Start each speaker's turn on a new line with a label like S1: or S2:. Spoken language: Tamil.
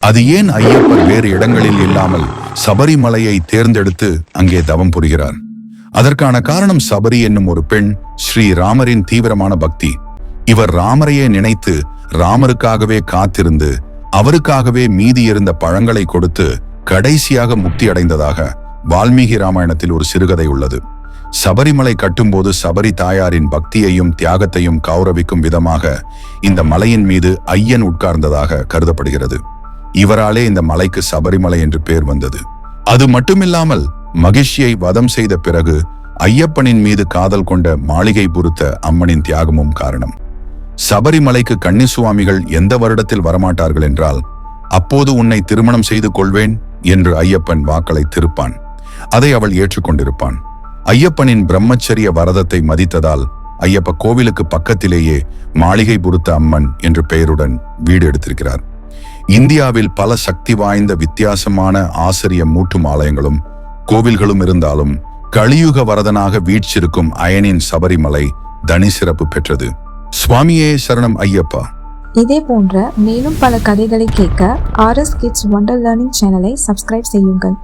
S1: அது ஏன் ஐயப்பர் வேறு இடங்களில் இல்லாமல் சபரிமலையை தேர்ந்தெடுத்து அங்கே தவம் புரிகிறார்? அதற்கான காரணம் சபரி என்னும் ஒரு பெண் ஸ்ரீ ராமரின் தீவிரமான பக்தி. இவர் ராமரையே நினைத்து ராமருக்காகவே காத்திருந்து அவருக்காகவே மீதி இருந்த பழங்களை கொடுத்து கடைசியாக முக்தி அடைந்ததாக வால்மீகி ராமாயணத்தில் ஒரு சிறுகதை உள்ளது. சபரிமலை கட்டும்போது சபரி தாயாரின் பக்தியையும் தியாகத்தையும் கௌரவிக்கும் விதமாக இந்த மலையின் மீது ஐயன் உட்கார்ந்ததாக கருதப்படுகிறது. இவராலே இந்த மலைக்கு சபரிமலை என்று பெயர் வந்தது. அது மட்டுமில்லாமல் மகிழ்ச்சியை வதம் செய்த பிறகு ஐயப்பனின் மீது காதல் கொண்ட மாளிகை பொறுத்த அம்மனின் தியாகமும் காரணம். சபரிமலைக்கு கன்னிசுவாமிகள் எந்த வருடத்தில் வரமாட்டார்கள் என்றால், அப்போது உன்னை திருமணம் செய்து கொள்வேன் என்று ஐயப்பன் வாக்களை திருப்பான். அதை அவள் ஏற்றுக்கொண்டிருப்பான். ஐயப்பனின் பிரம்மச்சரிய வரதத்தை மதித்ததால் ஐயப்ப கோவிலுக்கு பக்கத்திலேயே மாளிகை பொறுத்த அம்மன் என்ற பெயருடன் வீடு எடுத்திருக்கிறார். இந்தியாவில் பல சக்தி வாய்ந்த வித்தியாசமான ஆசிரிய மூட்டும் ஆலயங்களும் கோவில்களும் இருந்தாலும் கலியுக வரதனாக வீற்றிருக்கும் அயனின் சபரிமலை தனி சிறப்பு பெற்றது. சுவாமியே சரணம் ஐயப்பா.
S2: இதே போன்ற மேலும் பல கதைகளை கேட்க RS Kids Wonder Learning சேனலை சப்ஸ்கிரைப் செய்யுங்கள்.